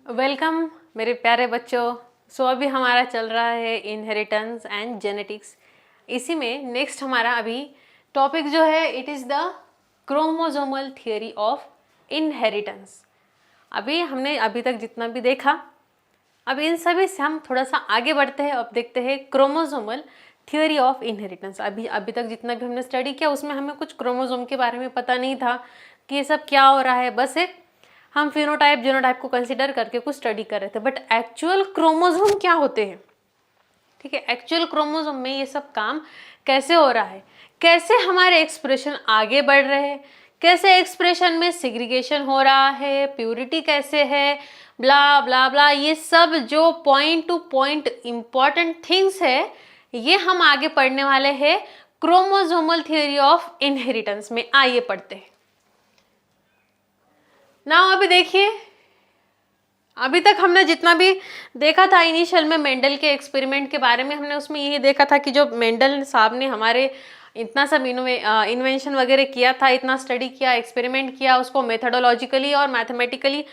Welcome मेरे प्यारे बच्चों। अभी हमारा चल रहा है इनहेरिटेंस एंड जेनेटिक्स। इसी में नेक्स्ट हमारा अभी टॉपिक जो है it is the chromosomal theory of inheritance. अभी हमने अभी तक जितना भी देखा, अब इन सभी से हम थोड़ा सा आगे बढ़ते हैं। अब देखते हैं क्रोमोसोमल थियोरी ऑफ इनहेरिटेंस। अभी तक जितना भी हमने स्टडी किया उसमें हमें कुछ क्रोमोसोम के बारे में पता नहीं था कि ये सब क्या हो रहा है, बस एक हम फिनोटाइप जीनोटाइप को कंसिडर करके कुछ स्टडी कर रहे थे। बट एक्चुअल क्रोमोसोम क्या होते हैं, ठीक है, एक्चुअल क्रोमोसोम में ये सब काम कैसे हो रहा है, कैसे हमारे एक्सप्रेशन आगे बढ़ रहे हैं, कैसे एक्सप्रेशन में सिग्रीगेशन हो रहा है, प्यूरिटी कैसे है, ब्ला ब्ला ब्ला, ये सब जो point two point important things है ये हम आगे पढ़ने वाले हैं क्रोमोसोमल थियोरी ऑफ इनहेरिटेंस में। आइए पढ़ते हैं ना। अभी देखिए, अभी तक हमने जितना भी देखा था इनिशियल में मेंडल के एक्सपेरिमेंट के बारे में, हमने उसमें यही देखा था कि जो मेंडल साहब ने हमारे इतना सब इन्वेंशन वगैरह किया था, इतना स्टडी किया, एक्सपेरिमेंट किया, उसको मेथडोलॉजिकली और मैथमेटिकली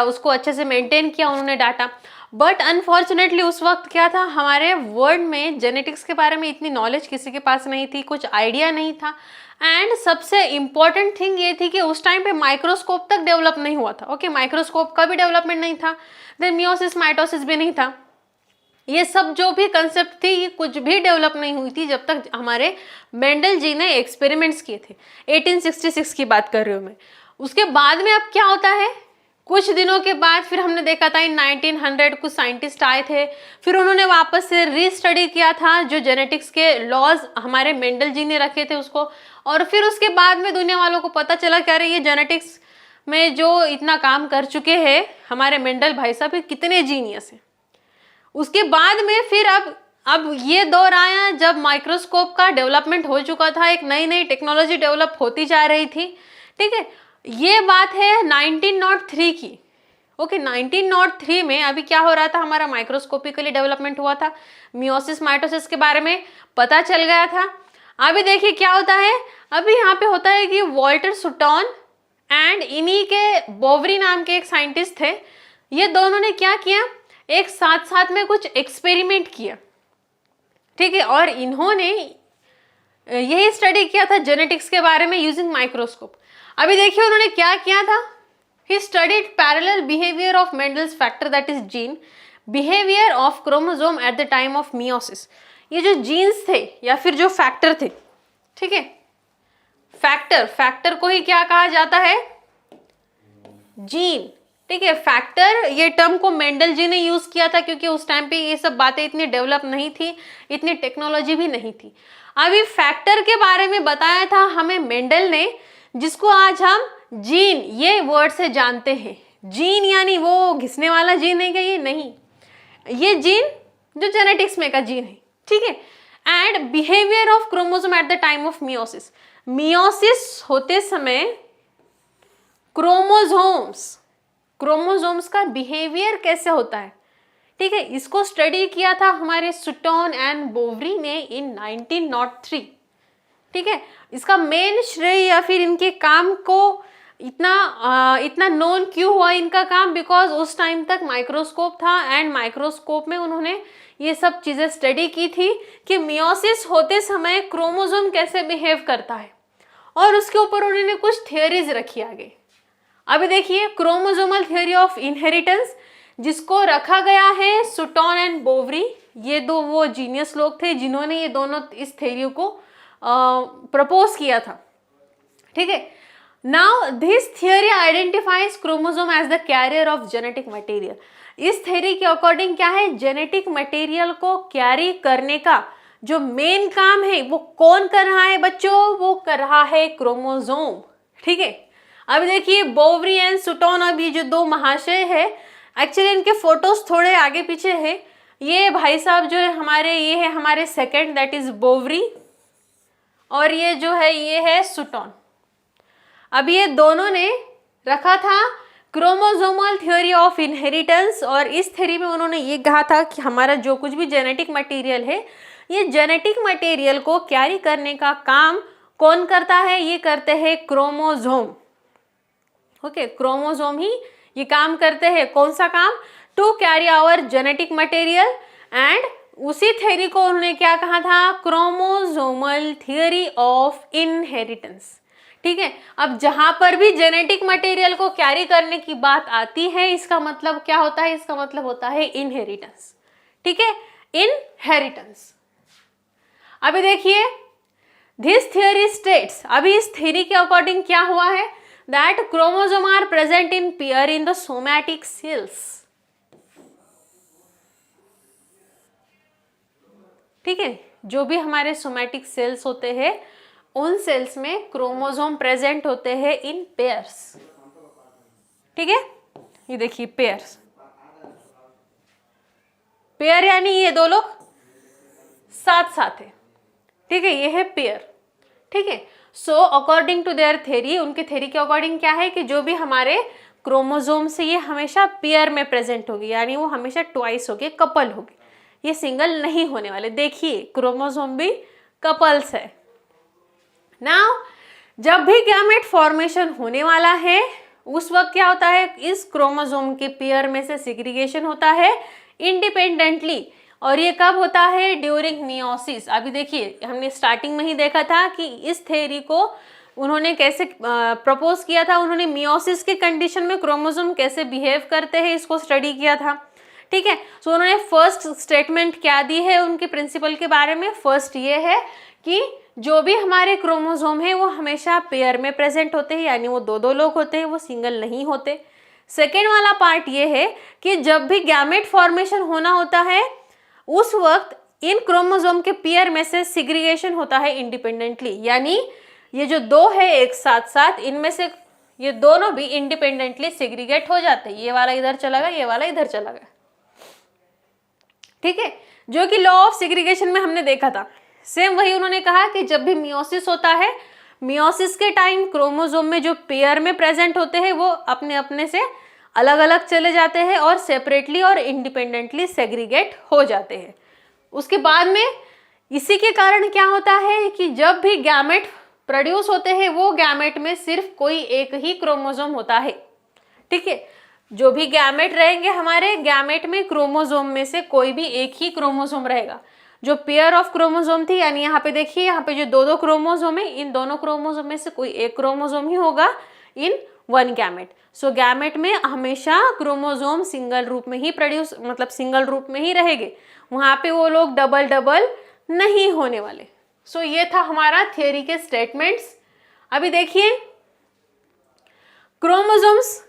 उसको अच्छे से मेंटेन किया उन्होंने डाटा। बट अनफॉर्चुनेटली उस वक्त क्या था, हमारे वर्ल्ड में जेनेटिक्स के बारे में इतनी नॉलेज किसी के पास नहीं थी, कुछ आइडिया नहीं था। एंड सबसे इम्पॉर्टेंट थिंग ये थी कि उस टाइम पे माइक्रोस्कोप तक डेवलप नहीं हुआ था। ओके, माइक्रोस्कोप का भी डेवलपमेंट नहीं था, देन मियोसिस माइटोसिस भी नहीं था। ये सब जो भी कंसेप्ट थी ये कुछ भी डेवलप नहीं हुई थी जब तक हमारे मेंडल जी ने एक्सपेरिमेंट्स किए थे। 1866 की बात कर रही हूँ मैं। उसके बाद में अब क्या होता है, कुछ दिनों के बाद फिर हमने देखा था इन 1900 कुछ साइंटिस्ट आए थे, फिर उन्होंने वापस से रीस्टडी किया था जो जेनेटिक्स के लॉज हमारे मेंडल जी ने रखे थे उसको। और फिर उसके बाद में दुनिया वालों को पता चला कि अरे ये जेनेटिक्स में जो इतना काम कर चुके हैं हमारे मेंडल भाई साहब, ये कितने जीनियस हैं। उसके बाद में फिर अब ये दौर आया जब माइक्रोस्कोप का डेवलपमेंट हो चुका था, एक नई नई टेक्नोलॉजी डेवलप होती जा रही थी। ठीक है, ये बात है 1903 की। ओके, 1903 में अभी क्या हो रहा था, हमारा माइक्रोस्कोपिकली डेवलपमेंट हुआ था, मियोसिस माइटोसिस के बारे में पता चल गया था। अभी देखिए क्या होता है, अभी यहाँ पे होता है कि वॉल्टर सुटॉन एंड इन्हीं के बोवरी नाम के एक साइंटिस्ट थे, ये दोनों ने क्या किया, एक साथ साथ में कुछ एक्सपेरिमेंट किया। ठीक है, और इन्होंने यही स्टडी किया था जेनेटिक्स के बारे में यूजिंग माइक्रोस्कोप। अभी देखिए उन्होंने क्या किया था, he studied parallel behaviour of Mendel's factor that is gene behaviour of chromosome at the time of meiosis. ये जो जीन्स थे या फिर जो फैक्टर थे, ठीक है, फैक्टर को ही क्या कहा जाता है, जीन। ठीक है, फैक्टर ये टर्म को मेंडल जी ने यूज किया था क्योंकि उस टाइम पे ये सब बातें इतनी डेवलप नहीं थी, इतनी टेक्नोलॉजी भी नहीं थी। अभी फैक्टर के बारे में बताया था हमें मेंडल ने, जिसको आज हम जीन ये वर्ड से जानते हैं। जीन यानी वो घिसने वाला जीन है क्या, ये नहीं, ये जीन जो जेनेटिक्स में का जीन है। ठीक है, and behaviour of chromosome at the time of meiosis. Meiosis होते समय क्रोमोसोम्स का बिहेवियर कैसे होता है, ठीक है, इसको स्टडी किया था हमारे सुटॉन एंड बोवरी ने इन 1903। ठीक है, इसका मेन श्रेय या फिर इनके काम को इतना नोन क्यों हुआ इनका काम, बिकॉज उस टाइम तक माइक्रोस्कोप था एंड माइक्रोस्कोप में उन्होंने ये सब चीजें स्टडी की थी कि मियोसिस होते समय क्रोमोसोम कैसे बिहेव करता है, और उसके ऊपर उन्होंने कुछ थियोरीज रखी आगे। अभी देखिए क्रोमोसोमल थियोरी ऑफ इनहेरिटेंस जिसको रखा गया है सुटॉन एंड बोवरी, ये दो वो जीनियस लोग थे जिन्होंने ये दोनों इस थ्योरी को प्रपोज किया था। ठीक है, now this theory identifies chromosome as the carrier of genetic material. इस थ्योरी के अकॉर्डिंग क्या है, जेनेटिक मटेरियल को कैरी करने का जो मेन काम है वो कौन कर रहा है बच्चों, वो कर रहा है क्रोमोसोम। ठीक है, अब देखिए बोवरी एंड सुटॉन, अब ये जो दो महाशय है, एक्चुअली इनके फोटोज थोड़े आगे पीछे है। ये भाई साहब जो है हमारे, ये है हमारे सेकंड दैट इज बोवरी, और ये जो है ये है सुटॉन। अब ये दोनों ने रखा था क्रोमोसोमल थ्योरी ऑफ इनहेरिटेंस, और इस थ्योरी में उन्होंने ये कहा था कि हमारा जो कुछ भी जेनेटिक मटेरियल है, ये जेनेटिक मटेरियल को कैरी करने का काम कौन करता है, ये करते हैं क्रोमोसोम। ओके, क्रोमोसोम ही ये काम करते हैं, कौन सा काम? To carry our genetic material. And उसी थ्योरी को उन्होंने क्या कहा था? Chromosomal theory of inheritance. ठीक है, अब जहां पर भी जेनेटिक मटेरियल को कैरी करने की बात आती है, इसका मतलब क्या होता है? इसका मतलब होता है इनहेरिटेंस। ठीक है, इनहेरिटेंस। अभी देखिए, दिस थियरी स्टेट्स, अभी इस थ्योरी के अकॉर्डिंग क्या हुआ है? That chromosome are present in pair in the somatic cells. ठीक है, जो भी हमारे सोमैटिक सेल्स होते हैं, उन सेल्स में क्रोमोसोम प्रेजेंट होते हैं इन पेयर्स। ठीक है, ये देखिए पेयर्स, पेयर यानी ये दो लोग साथ साथ है। ठीक है, ये है पेयर। ठीक है, so according to their theory, उनके थ्योरी के अकॉर्डिंग क्या है कि जो भी हमारे क्रोमोसोम से ये हमेशा पेयर में प्रेजेंट होगी, यानी वो हमेशा ट्वाइस होगी, कपल होगी, ये सिंगल नहीं होने वाले। देखिए क्रोमोसोम भी कपल्स है। नाउ जब भी गैमेट फॉर्मेशन होने वाला है, उस वक्त क्या होता है? इस क्रोमोसोम के पेयर में से सिग्रीगेशन होता है इंडिपेंडेंटली। और ये कब होता है? During meiosis. अभी देखिए, हमने स्टार्टिंग में ही देखा था कि इस थ्योरी को उन्होंने कैसे प्रपोज किया था। उन्होंने मियोसिस के कंडीशन में क्रोमोसोम कैसे बिहेव करते हैं, इसको स्टडी किया था। ठीक है, सो उन्होंने फर्स्ट स्टेटमेंट क्या दी है उनके प्रिंसिपल के बारे में? फर्स्ट ये है कि जो भी हमारे क्रोमोसोम है वो हमेशा पेयर में प्रेजेंट होते हैं, यानी वो दो दो लोग होते हैं, वो सिंगल नहीं होते। सेकेंड वाला पार्ट ये है कि जब भी गैमेट फॉर्मेशन होना होता है, उस वक्त इन क्रोमोसोम के पेयर में से सिग्रीगेशन होता है इंडिपेंडेंटली, यानी ये जो दो है एक साथ साथ, इनमें से ये दोनों भी इंडिपेंडेंटली सिग्रीगेट हो जाते हैं। ये वाला इधर चला गया, ये वाला इधर चला गया। ठीक है, जो कि लॉ ऑफ सिग्रीगेशन में हमने देखा था। सेम वही उन्होंने कहा कि जब भी मियोसिस होता है, मियोसिस के टाइम क्रोमोसोम में जो पेयर में प्रेजेंट होते हैं वो अपने अपने से अलग अलग चले जाते हैं और सेपरेटली और इंडिपेंडेंटली सेग्रीगेट हो जाते हैं। उसके बाद में इसी के कारण क्या होता है कि जब भी गैमेट प्रोड्यूस होते हैं, वो गैमेट में सिर्फ कोई एक ही क्रोमोसोम होता है। ठीक है, जो भी गैमेट रहेंगे हमारे, गैमेट में क्रोमोसोम में से कोई भी एक ही क्रोमोसोम रहेगा। जो पेयर ऑफ क्रोमोसोम थी, यानी यहाँ पे देखिए, यहाँ पे जो दो दो क्रोमोसोम है, इन दोनों क्रोमोसोम में से कोई एक क्रोमोसोम ही होगा in one gamete. So gamete में हमेशा क्रोमोसोम सिंगल रूप में ही प्रोड्यूस, मतलब सिंगल रूप में ही रहेंगे, वहां पे वो लोग डबल डबल नहीं होने वाले। सो ये था हमारा थियरी के स्टेटमेंट्स। अभी देखिए, क्रोमोसोम्स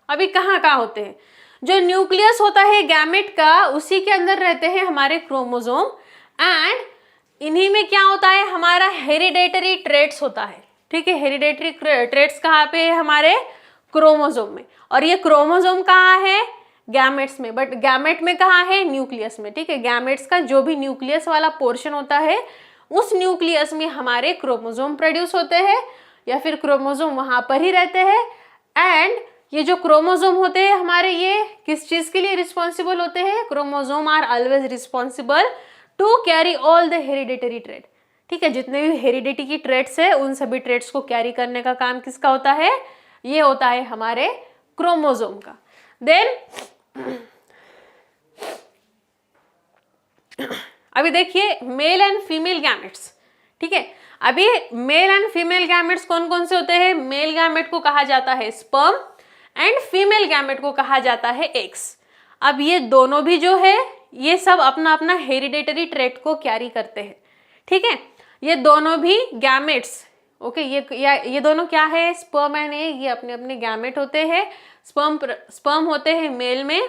अभी कहाँ कहाँ होते हैं? जो न्यूक्लियस होता है गैमेट का, उसी के अंदर रहते हैं हमारे क्रोमोसोम। एंड इन्हीं में क्या होता है? हमारा हेरिडेटरी ट्रेट्स होता है। ठीक है, हेरिडेटरी ट्रेट्स कहाँ पे है? हमारे क्रोमोसोम में। और ये क्रोमोसोम कहाँ है? गैमेट्स में। बट गैमेट में कहाँ है? न्यूक्लियस में। ठीक है, गैमेट्स का जो भी न्यूक्लियस वाला पोर्शन होता है, उस न्यूक्लियस में हमारे क्रोमोसोम प्रोड्यूस होते हैं, या फिर क्रोमोसोम वहां पर ही रहते हैं। एंड ये जो क्रोमोसोम होते हैं हमारे, ये किस चीज के लिए रिस्पॉन्सिबल होते हैं? Chromosome are always responsible to carry all the hereditary trait. ठीक है, जितने भी हेरिडिटी की ट्रेट्स है, उन सभी ट्रेट्स को कैरी करने का काम किसका होता है? ये होता है हमारे क्रोमोसोम का। देन अभी देखिए, मेल एंड फीमेल गैमेट्स। ठीक है, अभी मेल एंड फीमेल गैमेट्स कौन कौन से होते हैं? मेल गैमेट को कहा जाता है स्पर्म एंड फीमेल गैमेट को कहा जाता है एग्स। अब ये दोनों भी जो है, ये सब अपना अपना हेरिडेटरी ट्रेट को कैरी करते हैं। ठीक है, ये दोनों भी गैमेट्स, ओके, ये दोनों क्या है? स्पर्म एंड एग, ये अपने अपने गैमेट होते हैं। स्पर्म होते हैं मेल में,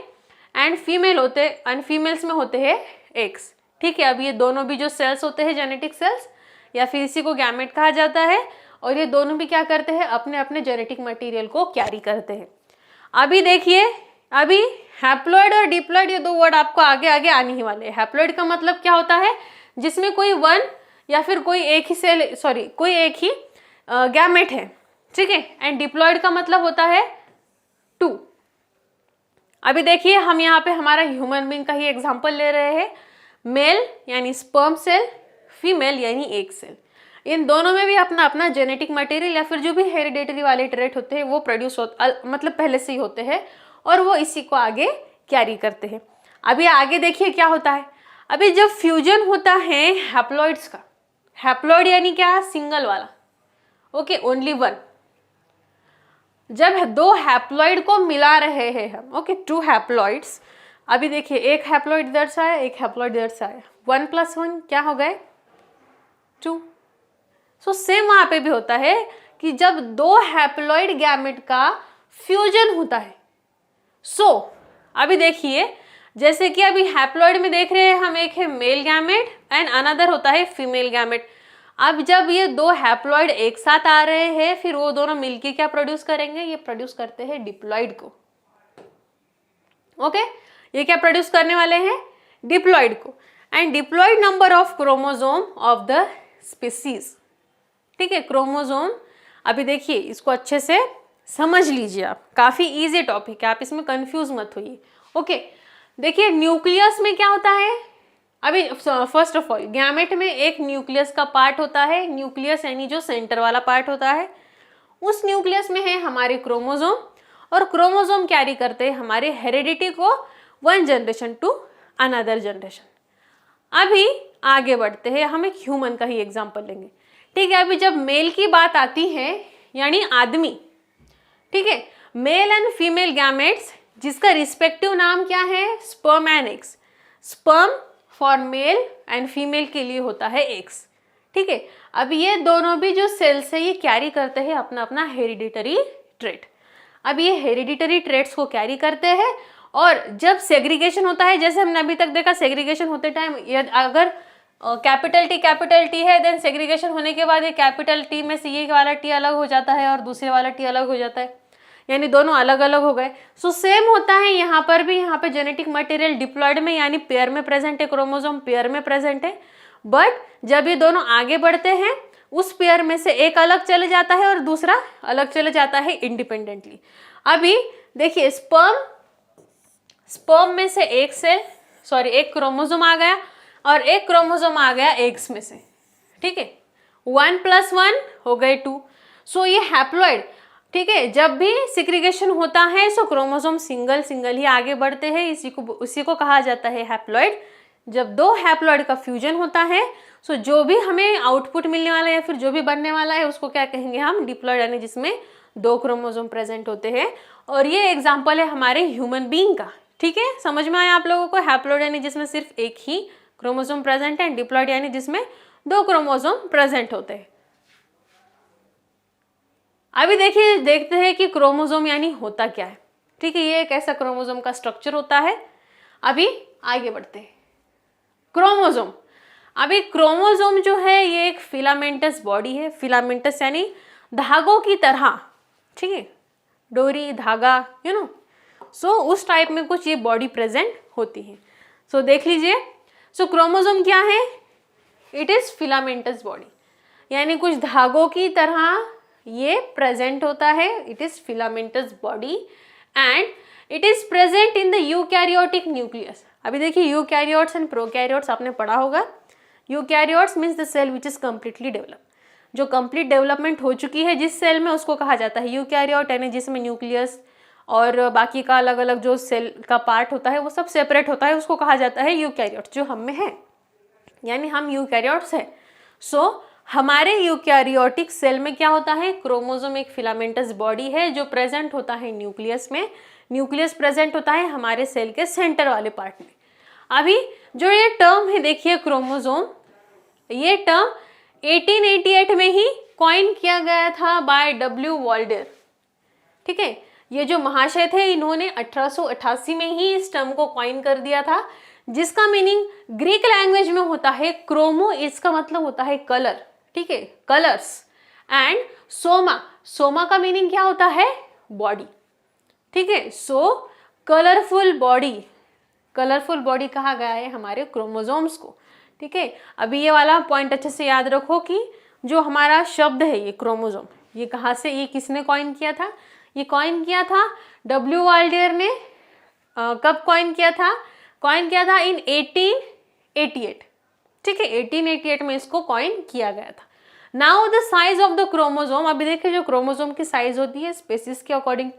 एंड फीमेल्स में होते हैं एग्स। ठीक है, अब ये दोनों भी जो सेल्स होते हैं, जेनेटिक सेल्स, या फिर इसी को गैमेट कहा जाता है, और ये दोनों भी क्या करते हैं? अपने अपने जेनेटिक मटेरियल को कैरी करते हैं। अभी देखिए, अभी हैप्लॉइड और डिप्लॉइड, ये दो वर्ड आपको आगे आगे आने ही वाले हैं। हैप्लॉइड का मतलब क्या होता है? जिसमें कोई वन या फिर कोई एक ही सेल, कोई एक ही गैमेट है। ठीक है, एंड डिप्लॉइड का मतलब होता है 2। अभी देखिए, हम यहाँ पे हमारा ह्यूमन बीइंग का ही एग्जाम्पल ले रहे हैं। मेल यानी स्पर्म सेल, फीमेल यानी एग सेल। इन दोनों में भी अपना अपना जेनेटिक मटेरियल या फिर जो भी हेरिडेटरी वाले ट्रेट होते हैं वो प्रोड्यूस मतलब पहले से ही होते हैं और वो इसी को आगे कैरी करते हैं। अभी आगे देखिए क्या होता है। अभी जब फ्यूजन होता है हैप्लॉइड्स का, हैप्लॉइड यानी क्या, सिंगल वाला, ओके, ओनली वन। जब दो हैप्लॉइड को मिला रहे हैं हम, ओके, टू हैप्लॉइड्स, अभी देखिए एक हैप्लॉइड इधर से आया, एक हैप्लॉइड इधर से आया, 1 + 1 क्या हो गए, 2। सो सेम वहां पे भी होता है कि जब दो हैप्लॉइड गैमेट का फ्यूजन होता है। सो अभी देखिए जैसे कि अभी हैप्लॉइड में देख रहे हैं हम, एक है मेल गैमेट एंड अनदर होता है फीमेल गैमेट। अब जब ये दो हैप्लॉइड एक साथ आ रहे हैं फिर वो दोनों मिलके क्या प्रोड्यूस करेंगे, ये प्रोड्यूस करते हैं डिप्लॉइड को, ओके। ये क्या प्रोड्यूस करने वाले हैं, डिप्लॉइड को। And diploid number of chromosome of the species, ठीक है, क्रोमोसोम। अभी देखिए इसको अच्छे से समझ लीजिए आप, काफी इजी टॉपिक है, आप इसमें कंफ्यूज मत होइए, ओके। देखिए न्यूक्लियस में क्या होता है, अभी फर्स्ट ऑफ ऑल गैमेट में एक न्यूक्लियस का पार्ट होता है, न्यूक्लियस यानी जो सेंटर वाला पार्ट होता है, उस न्यूक्लियस में है हमारे क्रोमोसोम, और क्रोमोसोम कैरी करते हैं हमारे हेरिडिटी को one generation to another generation. अभी आगे बढ़ते हैं, हम एक ह्यूमन का ही एग्जांपल लेंगे, ठीक है। अभी जब मेल की बात आती है यानी आदमी, ठीक है, मेल एंड फीमेल गैमेट्स जिसका रिस्पेक्टिव नाम क्या है, sperm and eggs. Sperm for male and female के लिए होता है एग्स, ठीक है। अब ये दोनों भी जो सेल्स है ये कैरी करते हैं अपना अपना हेरिडिटरी ट्रेट। अब ये हेरिडिटरी ट्रेट्स को कैरी करते हैं और जब सेग्रीगेशन होता है, जैसे हमने अभी तक देखा सेग्रीगेशन होते टाइम अगर कैपिटल टी है देन सेग्रीगेशन होने के बाद ये कैपिटल टी में से ये वाला टी अलग हो जाता है और दूसरे वाला टी अलग हो जाता है, यानी दोनों अलग अलग हो गए। सो सेम होता है यहाँ पर भी, यहाँ पे जेनेटिक मटेरियल डिप्लॉयड में यानी पेयर में प्रेजेंट है, क्रोमोसोम पेयर में प्रेजेंट है, बट जब ये दोनों आगे बढ़ते हैं उस पेयर में से एक अलग चले जाता है और दूसरा अलग चले जाता है इंडिपेंडेंटली। अभी देखिए स्पर्म में से एक क्रोमोसोम आ गया और एक क्रोमोसोम आ गया एग्स में से, ठीक है, 1 + 1 हो गए 2। सो ये हैप्लॉइड, ठीक है, जब भी सिग्रीगेशन होता है सो क्रोमोसोम सिंगल ही आगे बढ़ते हैं, इसी को कहा जाता है हैप्लॉइड। जब दो हैप्लॉइड का फ्यूजन होता है सो जो भी हमें आउटपुट मिलने वाला है या फिर जो भी बनने वाला है उसको क्या कहेंगे हम, डिप्लॉइड, यानी जिसमें दो क्रोमोसोम प्रेजेंट होते हैं। और ये एग्जाम्पल है हमारे ह्यूमन बीइंग का, ठीक है, समझ में आया आप लोगों को। हैप्लॉइड यानी जिसमें सिर्फ एक ही क्रोमोसोम प्रेजेंट है, डिप्लॉइड यानी जिसमें दो क्रोमोसोम प्रेजेंट होते हैं। अभी देखते हैं कि क्रोमोसोम यानी होता क्या है, ठीक है, ये एक ऐसा क्रोमोसोम का स्ट्रक्चर होता है। अभी आगे बढ़ते हैं, क्रोमोसोम। अभी क्रोमोसोम जो है ये एक फिलामेंटस बॉडी है, फिलामेंटस यानी धागों की तरह, ठीक है, डोरी धागा, यू नो, सो उस टाइप में कुछ ये बॉडी प्रेजेंट होती है। सो देख लीजिए, सो क्रोमोसोम क्या है, इट इज फिलामेंटस बॉडी, यानी कुछ धागों की तरह ये प्रेजेंट होता है, it is filamentous body and it is present in the eukaryotic nucleus. अभी देखिए यूकैरियोट्स एंड प्रोकैरियोट्स आपने पढ़ा होगा। Eukaryotes means the cell which is completely develop, जो कंप्लीट डेवलपमेंट हो चुकी है जिस सेल में उसको कहा जाता है यूकैरियोट, यानी जिसमें न्यूक्लियस और बाकी का अलग अलग जो सेल का पार्ट होता है वो सब सेपरेट होता है, उसको कहा जाता है यूकैरियोट, जो हम में है, यानी हम यूकैरियोट्स है। सो हमारे यूकैरियोटिक सेल में क्या होता है, क्रोमोसोम एक फिलामेंटस बॉडी है जो प्रेजेंट होता है न्यूक्लियस में। न्यूक्लियस प्रेजेंट होता है हमारे सेल के सेंटर वाले पार्ट में। अभी जो ये टर्म है देखिए क्रोमोसोम, ये टर्म 1888 में ही कॉइन किया गया था बाय W. वॉल्डेर, ठीक है। ये जो महाशय थे इन्होंने 1888 में ही इस टर्म को कॉइन कर दिया था, जिसका मीनिंग ग्रीक लैंग्वेज में होता है क्रोमो, इसका मतलब होता है कलर, ठीक है, कलर्स, एंड सोमा का मीनिंग क्या होता है, बॉडी, ठीक है। सो कलरफुल बॉडी कहा गया है हमारे क्रोमोसोम्स को, ठीक है। अभी ये वाला पॉइंट अच्छे से याद रखो कि जो हमारा शब्द है ये क्रोमोसोम, ये कहाँ से, ये किसने कॉइन किया था, ये कॉइन किया था W. वॉल्डेर ने। कब कॉइन किया था इन 1888, ठीक है, 1888 में इसको कॉइन किया गया था। Now the size of the chromosome, अभी देखिए जो क्रोमोसोम की साइज होती है स्पेसिस के अकॉर्डिंग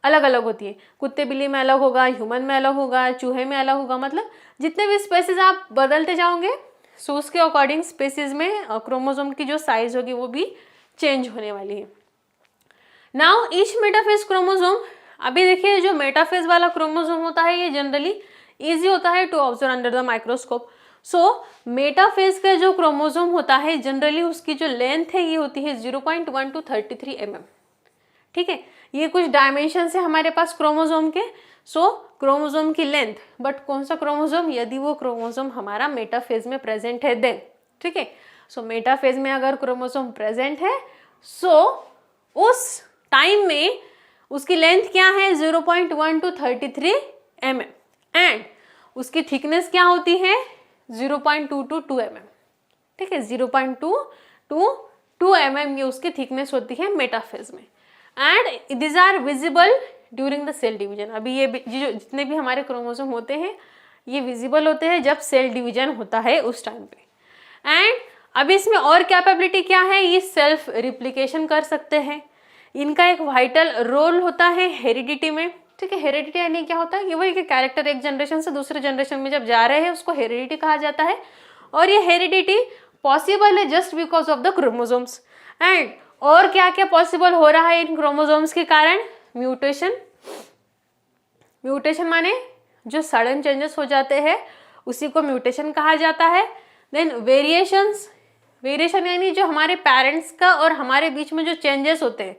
अलग अलग होती है। कुत्ते बिल्ली में अलग होगा, ह्यूमन में अलग होगा, चूहे में अलग होगा, मतलब जितने भी स्पेसिस आप बदलते जाओगे सो उसके अकॉर्डिंग स्पेसिस में क्रोमोसोम की जो साइज होगी वो भी चेंज होने वाली है। नाउ ईच मेटाफेज क्रोमोसोम, अभी देखिए जो मेटाफेज वाला क्रोमोसोम होता है ये जनरली ईजी होता है to observe under the microscope. So metaphase का जो क्रोमोसोम होता है जनरली उसकी जो लेंथ है ये होती है 0.1 to 33 mm। ठीक है, ये कुछ डायमेंशन है हमारे पास क्रोमोसोम के। सो क्रोमोसोम की लेंथ, बट कौन सा क्रोमोसोम, यदि वो क्रोमोसोम हमारा मेटाफेज में प्रेजेंट है देन। ठीक है, सो मेटाफेज में अगर क्रोमोसोम प्रेजेंट है सो उस टाइम में उसकी लेंथ क्या है 0.1 to 33 mm एंड उसकी थिकनेस क्या होती है 0.2 to 2 mm। ठीक है, 0.2 to 2 mm ये उसकी थिकनेस होती है मेटाफेज में and this are visible during the cell division. अभी ये जो जितने भी हमारे क्रोमोसोम होते हैं ये विजिबल होते हैं जब सेल डिवीजन होता है उस टाइम पे। एंड अभी इसमें और कैपेबिलिटी क्या है, ये सेल्फ रिप्लिकेशन कर सकते हैं। इनका एक वाइटल रोल होता है हेरिडिटी में। ठीक है, हेरिडिटी यानी क्या होता है कि वही कि कैरेक्टर एक जनरेशन से दूसरे जनरेशन में जब जा रहे हैं उसको हेरिडिटी कहा जाता है। और ये हेरिडिटी पॉसिबल है just because of the chromosomes. And और क्या क्या पॉसिबल हो रहा है इन क्रोमोसोम्स के कारण, म्यूटेशन। म्यूटेशन माने जो सडन चेंजेस हो जाते हैं उसी को म्यूटेशन कहा जाता है। देन वेरिएशंस, वेरिएशन यानी जो हमारे पेरेंट्स का और हमारे बीच में जो चेंजेस होते हैं,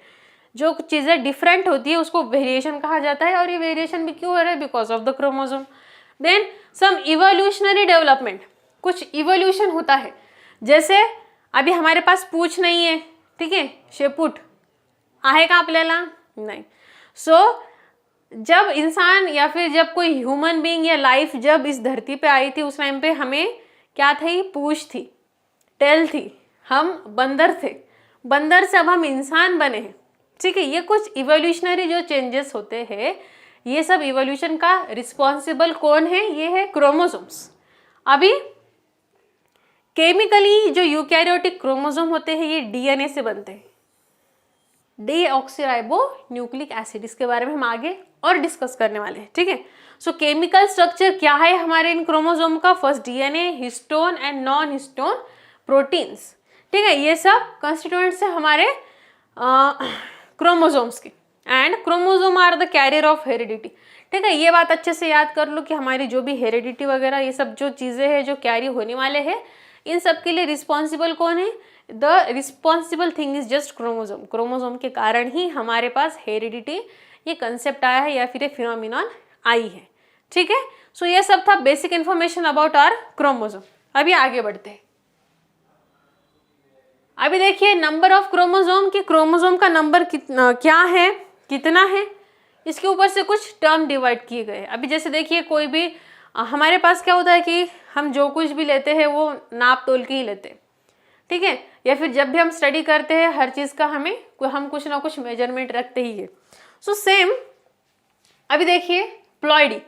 जो चीज़ें डिफरेंट होती है उसको वेरिएशन कहा जाता है। और ये वेरिएशन भी क्यों हो रहा है, because of the chromosome. Then some evolutionary development, कुछ इवोल्यूशन होता है। जैसे अभी हमारे पास पूंछ नहीं है, ठीक है, शेपूट आहे का आपल्याला नहीं। सो जब इंसान या फिर जब कोई ह्यूमन बीइंग या लाइफ जब इस धरती पे आई थी उस टाइम पे हमें क्या थी, पूंछ थी, टेल थी, हम बंदर थे, बंदर से अब हम इंसान बने हैं। ठीक है, ये कुछ इवोल्यूशनरी जो चेंजेस होते हैं ये सब इवोल्यूशन का रिस्पॉन्सिबल कौन है, ये है क्रोमोसोम्स। अभी केमिकली जो यूकैरियोटिक क्रोमोसोम होते हैं ये डीएनए से बनते हैं, डीऑक्सीराइबो न्यूक्लिक एसिड। इसके बारे में हम आगे और डिस्कस करने वाले हैं। ठीक है, सो केमिकल स्ट्रक्चर क्या है हमारे इन क्रोमोसोम का, first DNA, histone and non histone proteins. ठीक है, ये सब कंस्टिट्यूएंट्स है हमारे क्रोमोसोम्स के। And chromosome are the carrier of heredity. ठीक है, ये बात अच्छे से याद कर लो कि हमारी जो भी हेरिडिटी वगैरह ये सब जो चीज़ें हैं जो कैरी होने वाले हैं इन सब के लिए रिस्पॉन्सिबल कौन है, the responsible thing is just chromosome. Chromosome के कारण ही हमारे पास हेरिडिटी ये कंसेप्ट आया है या फिर ये फिनोमिनॉन आई है। ठीक है, सो ये सब था basic information about our chromosome. अभी आगे बढ़ते हैं। अभी देखिए नंबर ऑफ क्रोमोसोम, कि क्रोमोसोम का नंबर क्या है, कितना है, इसके ऊपर से कुछ टर्म डिवाइड किए गए। अभी जैसे देखिए कोई भी हमारे पास क्या होता है कि हम जो कुछ भी लेते हैं वो नाप तोल के ही लेते हैं। ठीक है, या फिर जब भी हम स्टडी करते हैं हर चीज़ का हम कुछ ना कुछ मेजरमेंट रखते ही है। सो सेम अभी देखिए प्लॉइडी,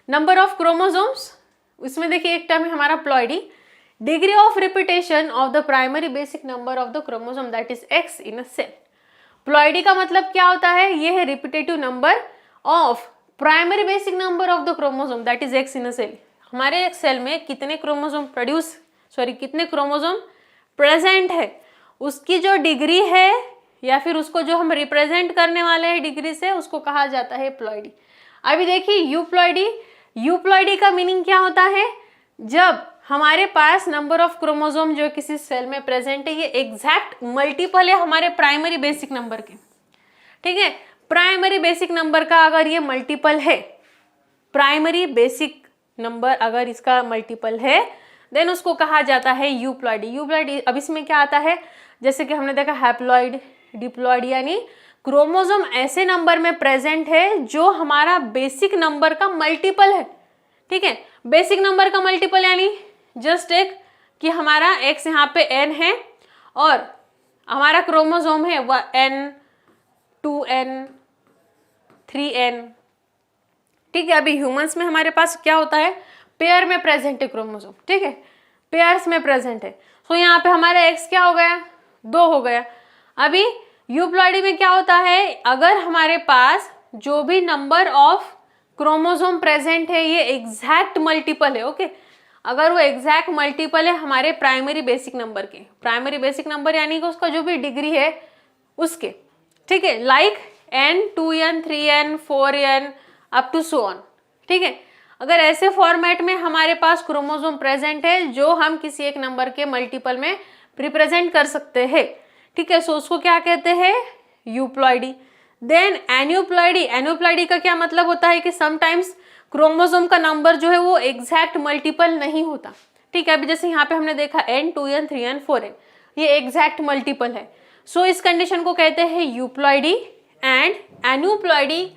नंबर ऑफ क्रोमोसोम्स, उसमें देखिए एक टर्म है हमारा ploidy, degree of repetition of the primary basic number of the chromosome that is X in a cell. Ploidy का मतलब क्या होता है, ये है repetitive number of primary basic number of the chromosome that is X in a cell. हमारे एक cell में कितने क्रोमोसोम कितने क्रोमोसोम प्रेजेंट है उसकी जो डिग्री है या फिर उसको जो हम रिप्रेजेंट करने वाले हैं डिग्री से उसको कहा जाता है प्लॉइडी। अभी देखिए यूप्लॉइडी का मीनिंग क्या होता है, जब हमारे पास नंबर ऑफ क्रोमोसोम जो किसी सेल में प्रेजेंट है ये एग्जैक्ट मल्टीपल है हमारे प्राइमरी बेसिक नंबर के। ठीक है, प्राइमरी बेसिक नंबर का अगर ये मल्टीपल है, प्राइमरी बेसिक नंबर अगर इसका मल्टीपल है देन उसको कहा जाता है यूप्लॉइडी। यूप्लॉइडी अब इसमें क्या आता है, जैसे कि हमने देखा हैप्लॉइड, डिप्लॉइड, यानी क्रोमोसोम ऐसे नंबर में प्रेजेंट है जो हमारा बेसिक नंबर का मल्टीपल है। ठीक है, बेसिक नंबर का मल्टीपल यानी जस्ट एक कि हमारा एक्स यहाँ पे n है और हमारा क्रोमोसोम है वह n, 2n, 3n। ठीक है, अभी ह्यूमंस में हमारे पास क्या होता है, पेयर में प्रेजेंट है क्रोमोसोम। ठीक है, पेयर्स में प्रेजेंट है। सो यहाँ पे हमारा एक्स क्या हो गया 2 हो गया। अभी यूप्लॉइडी में क्या होता है, अगर हमारे पास जो भी नंबर ऑफ क्रोमोसोम प्रेजेंट है ये एग्जैक्ट मल्टीपल है, ओके, अगर वो एग्जैक्ट मल्टीपल है हमारे प्राइमरी बेसिक नंबर के, प्राइमरी बेसिक नंबर यानी कि उसका जो भी डिग्री है उसके, ठीक है, like n 2n 3n 4n up to so on, ठीक है। अगर ऐसे फॉर्मेट में हमारे पास क्रोमोसोम प्रेजेंट है जो हम किसी एक नंबर के मल्टीपल में रिप्रेजेंट कर सकते हैं, ठीक है, सो उसको क्या कहते हैं, यूप्लॉइडी। देन एन्यूप्लॉइडी, एन्यूप्लॉइडी का क्या मतलब होता है कि समटाइम्स क्रोमोसोम का नंबर जो है वो एग्जैक्ट मल्टीपल नहीं होता, ठीक है। अभी जैसे यहाँ पे हमने देखा n 2n 3n 4n ये एग्जैक्ट मल्टीपल है, सो इस कंडीशन को कहते हैं यूप्लॉइडी एंड एन्यूप्लॉइडी।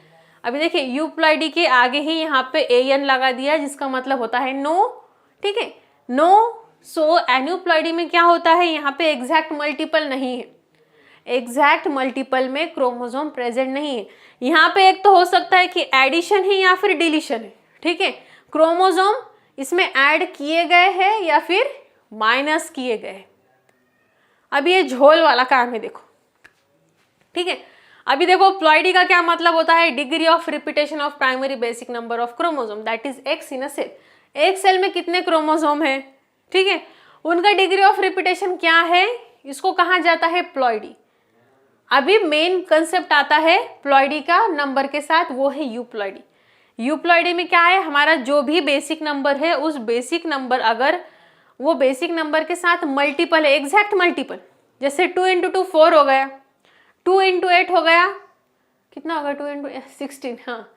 अभी देखिए यूप्लॉइडी के आगे ही यहाँ पे an लगा दिया जिसका मतलब होता है नो, ठीक है, नो। सो एन्यूप्लॉइडी में क्या होता है, यहाँ पे एग्जैक्ट मल्टीपल नहीं है, एग्जैक्ट मल्टीपल में क्रोमोसोम प्रेजेंट नहीं है। यहाँ पे एक तो हो सकता है कि एडिशन है या फिर डिलीशन है, ठीक है, क्रोमोसोम इसमें ऐड किए गए हैं या फिर माइनस किए गए। अब ये झोल वाला काम है देखो, ठीक है। अभी देखो प्लॉइडी का क्या मतलब होता है, degree of repetition of primary basic number of chromosome that is x in a cell. एक सेल में कितने क्रोमोसोम है, ठीक है, उनका डिग्री ऑफ रिपीटेशन क्या है, इसको कहा जाता है प्लॉइडी। अभी मेन कंसेप्ट आता है प्लॉइडी का नंबर के साथ, वो है यूप्लॉइडी। यूप्लॉइडी में क्या है, हमारा जो भी बेसिक नंबर है उस बेसिक नंबर अगर वो बेसिक नंबर के साथ मल्टीपल है, एग्जैक्ट मल्टीपल, जैसे 2 × 2 4 हो गया, 2 × 8 हो गया, कितना होगा 2 × 16, हाँ।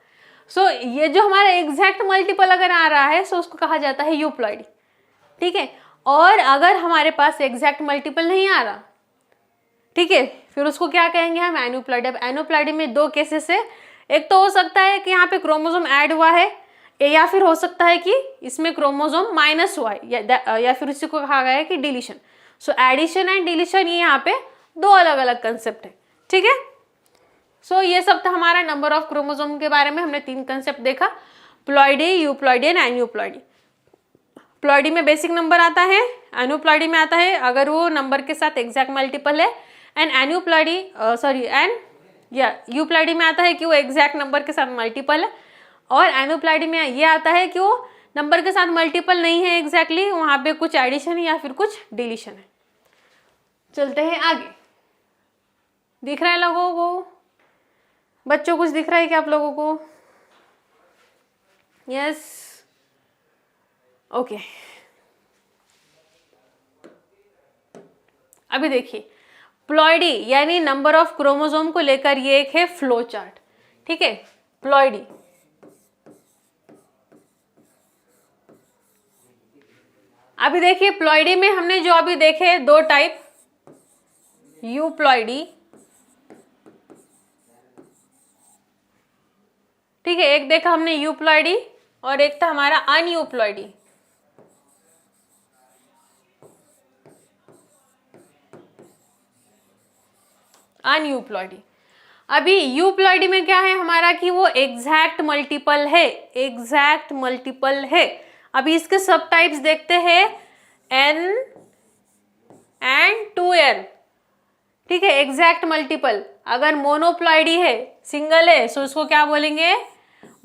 सो ये जो हमारा एग्जैक्ट मल्टीपल अगर आ रहा है सो उसको कहा जाता है यूप्लॉइडी, ठीक है। और अगर हमारे पास एग्जैक्ट मल्टीपल नहीं आ रहा, ठीक है, फिर उसको क्या कहेंगे हम, एन्यूप्लॉइडी। अब एन्यूप्लॉइडी में 2 केसेस है, एक तो हो सकता है कि यहाँ पे क्रोमोसोम ऐड हुआ है, या फिर हो सकता है कि इसमें क्रोमोसोम माइनस हुआ है, या फिर इसी को कहा गया है कि deletion. So addition and deletion ये यहाँ पे 2 अलग अलग कंसेप्ट है, ठीक है। सो ये सब था हमारा नंबर ऑफ क्रोमोसोम के बारे में, हमने 3 कंसेप्ट देखा, ploidy, euploidy and aneuploidy. Ploidy में बेसिक नंबर आता है, एन्यूप्लॉइडी में आता है अगर वो नंबर के साथ एग्जैक्ट मल्टीपल है, एंड एन्यूप्लॉइडी यूप्लॉइडी में आता है कि वो एग्जैक्ट नंबर के साथ मल्टीपल है, और एन्यूप्लॉइडी में ये आता है कि वो नंबर के साथ मल्टीपल नहीं है एग्जैक्टली, वहाँ पे कुछ एडिशन या फिर कुछ डिलीशन है। चलते हैं आगे, दिख रहा है लोगों को, बच्चों कुछ दिख रहा है क्या आप लोगों को? Yes, okay. अभी देखिए प्लॉइडी यानी नंबर ऑफ क्रोमोसोम को लेकर ये एक है फ्लो चार्ट, ठीक है, प्लॉइडी। अभी देखिए प्लॉइडी में हमने जो अभी देखे 2 टाइप, यूप्लॉइडी, ठीक है, एक देखा हमने यूप्लॉइडी और एक था हमारा अनयूप्लॉइडी। अनयूप्लॉइडी। अभी यूप्लॉइडी में क्या है हमारा कि वो एग्जैक्ट मल्टीपल है, एग्जैक्ट मल्टीपल है। अभी इसके सब टाइप्स देखते हैं, n एंड 2n, ठीक है, एग्जैक्ट मल्टीपल। अगर मोनोप्लॉइडी है, सिंगल है, सो इसको क्या बोलेंगे,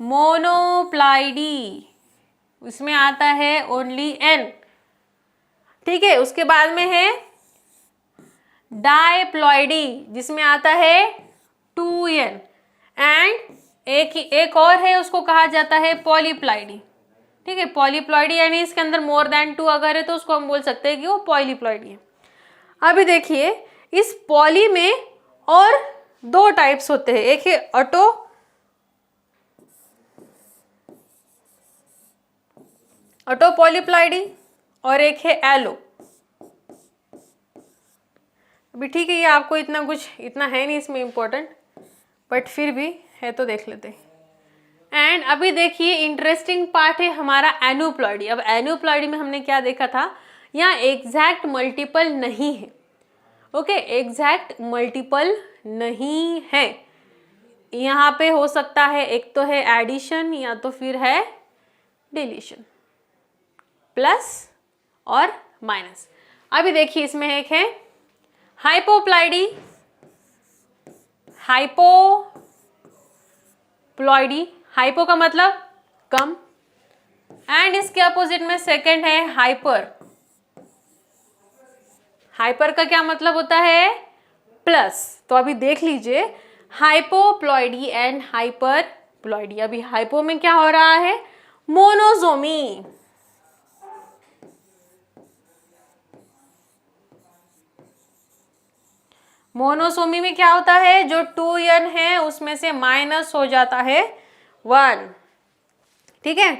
मोनोप्लॉइडी, उसमें आता है ओनली n, ठीक है। उसके बाद में है डायप्लॉइडी जिसमें आता है 2n, एंड एक और है उसको कहा जाता है पॉलीप्लॉइडी, ठीक है। पॉलीप्लॉइडी यानी इसके अंदर मोर देन 2 अगर है तो उसको हम बोल सकते हैं कि वो पॉलीप्लॉइडी है। अभी देखिए इस पॉली में और 2 टाइप्स होते हैं, एक है ऑटो पॉलीप्लॉइडी और एक है एलो। अभी ठीक है, ये आपको इतना है नहीं इसमें इम्पोर्टेंट, बट फिर भी है तो देख लेते हैं। एंड अभी देखिए इंटरेस्टिंग पार्ट है हमारा एन्यूप्लॉइडी। अब एन्यूप्लॉइडी में हमने क्या देखा था, यहाँ एग्जैक्ट मल्टीपल नहीं है, ओके, एग्जैक्ट मल्टीपल नहीं है। यहाँ पे हो सकता है एक तो है एडिशन या तो फिर है डिलीशन, प्लस और माइनस। अभी देखिए इसमें एक है हाइपोप्लॉइडी, हाइपोप्लॉइडी, हाइपो का मतलब कम, एंड इसके अपोजिट में सेकंड है हाइपर। हाइपर का क्या मतलब होता है? प्लस। तो अभी देख लीजिए हाइपोप्लॉइडी एंड हाइपरप्लॉइडी। अभी हाइपो में क्या हो रहा है? मोनोजोमी। मोनोसोमी में क्या होता है? जो 2n है उसमें से माइनस हो जाता है 1, ठीक है।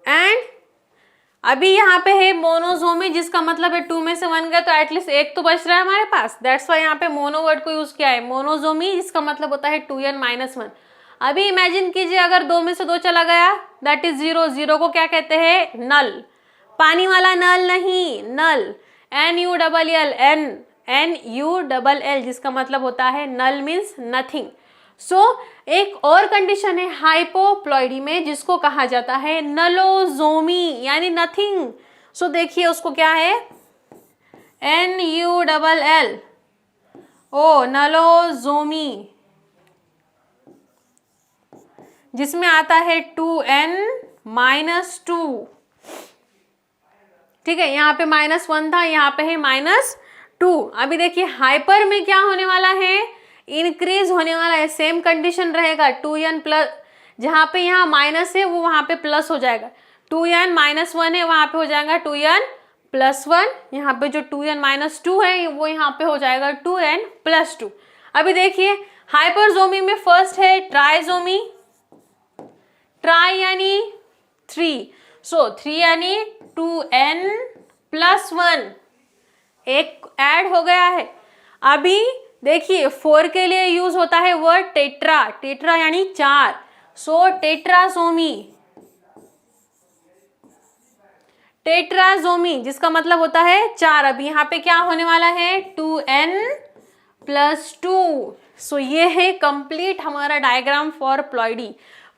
एंड अभी यहाँ पे है मोनोजोमी, जिसका मतलब है 2 में से 1 गया तो एटलीस्ट एक तो बच रहा है हमारे पास। दैट्स वाई यहाँ पे मोनो वर्ड को यूज किया है। मोनोजोमी जिसका मतलब होता है 2n - 1। अभी इमेजिन कीजिए अगर 2 में से 2 चला गया, दैट इज 0। 0 को क्या कहते हैं? नल। पानी वाला नल नहीं, नल। NULL, जिसका मतलब होता है नल मीन्स नथिंग। सो एक और कंडीशन है हाइपोप्लॉइडी में जिसको कहा जाता है नलोजोमी, यानी नथिंग। सो देखिए उसको क्या है? NULL, ओ नलोजोमी, जिसमें आता है 2n - 2, ठीक है। यहाँ पे -1 था, यहाँ पे है -2। अभी देखिए हाइपर में क्या होने वाला है? इंक्रीज होने वाला है। सेम कंडीशन रहेगा, 2n प्लस, जहाँ पे यहाँ माइनस है वो वहाँ पे प्लस हो जाएगा। 2n - 1 है, वहाँ पे हो जाएगा 2n + 1। यहाँ पे जो 2n - 2 है वो यहाँ पे हो जाएगा 2n + 2। अभी देखिए हाइपरजोमी में फर्स्ट है ट्राइजोमी। ट्राई यानी 3, सो 3 यानी 2n + 1, एक ऐड हो गया है। अभी देखिए 4 के लिए यूज होता है वर्ड टेट्रा। टेट्रा यानी 4, सो टेट्रासोमी। टेट्राजोमी जिसका मतलब होता है 4। अभी यहाँ पे क्या होने वाला है? 2n + 2। सो ये है कंप्लीट हमारा डायग्राम फॉर प्लॉइडी।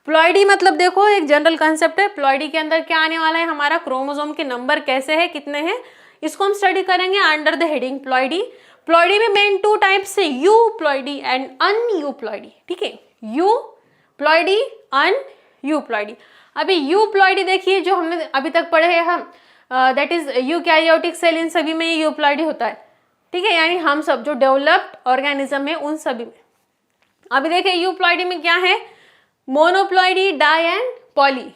प्लॉइडी मतलब देखो एक जनरल कंसेप्ट है। प्लॉइडी के अंदर क्या आने वाला है? हमारा क्रोमोसोम के नंबर कैसे है, कितने हैं, इसको हम स्टडी करेंगे under the heading ploidy. Ploidy में मेन 2 टाइप्स है, यूप्लॉइडी एंड अनयूप्लॉइडी, ठीक है। यूप्लॉइडी, अनयूप्लॉइडी। अभी यूप्लॉइडी देखिए जो हमने अभी तक पढ़े हैं हम, दैट इज यूकैरियोटिक सेल, इन सभी में यूप्लॉइडी होता है, ठीक है। यानी हम सब जो डेवलप्ड ऑर्गेनिज्म है उन सभी में। अभी देखिए यूप्लॉइडी में क्या है? Monoploidy, di and poly.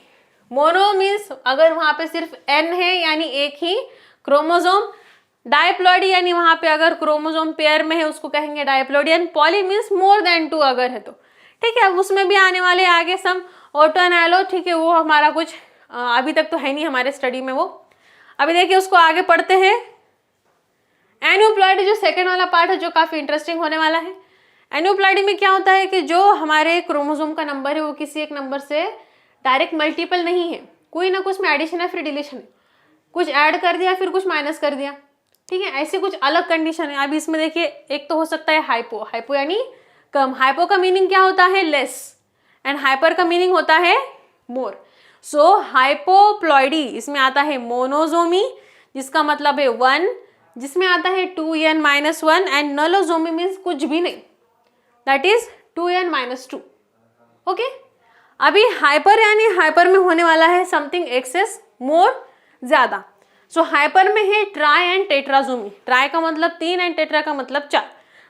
Mono means अगर वहां पे सिर्फ n है यानी एक ही क्रोमोसोम। डाइप्लॉइडी यानी वहां पे अगर क्रोमोसोम पेयर में है उसको कहेंगे diploidy. And poly means more than 2 अगर है तो, ठीक है। अब उसमें भी आने वाले आगे सम ऑटो एंड एलो, ठीक है। वो हमारा कुछ अभी तक तो है नहीं हमारे स्टडी में वो। अभी देखिए उसको आगे पढ़ते हैं। एन्यूप्लॉइडी जो सेकेंड वाला पार्ट है जो काफी इंटरेस्टिंग होने वाला है। एन्यूप्लॉइडी में क्या होता है कि जो हमारे क्रोमोसोम का नंबर है वो किसी एक नंबर से डायरेक्ट मल्टीपल नहीं है, कोई ना कुछ में एडिशन है फिर डिलीशन है, कुछ ऐड कर दिया फिर कुछ माइनस कर दिया, ठीक है। ऐसी कुछ अलग कंडीशन है। अभी इसमें देखिए एक तो हो सकता है हाइपो। हाइपो यानी कम। हाइपो का मीनिंग क्या होता है? लेस। एंड हाइपर का मीनिंग होता है मोर। सो हाइपोप्लॉइडी इसमें आता है मोनोजोमी जिसका मतलब है 1, जिसमें आता है 2n - 1। एंड नलोजोमी मीन्स कुछ भी नहीं, दैट इज 2n - 2, ओके। अभी हाइपर यानी हाइपर में होने वाला है समथिंग एक्सेस, मोर, ज्यादा। सो हाइपर में है ट्राई एंड टेट्राजोमी। ट्राई का मतलब 3 एंड टेट्रा का मतलब 4।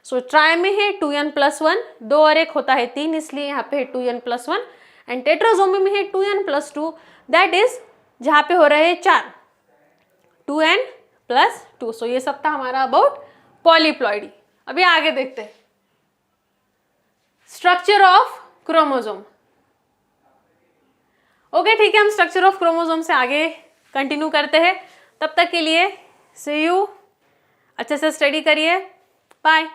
सो ट्राई में है 2n + 1, 2 और 1 होता है 3, इसलिए यहाँ पे है 2n + 1। एंड टेट्राजोमी में है 2n + 2, दैट इज जहाँ पे हो रहे हैं 4, 2n + 2। सो ये सब था हमारा अबाउट पॉलीप्लॉइडी। अभी आगे देखते हैं स्ट्रक्चर ऑफ क्रोमोसोम। ओके, ठीक है, हम स्ट्रक्चर ऑफ क्रोमोसोम से आगे कंटिन्यू करते हैं। तब तक के लिए सी यू, अच्छे से स्टडी करिए, बाय।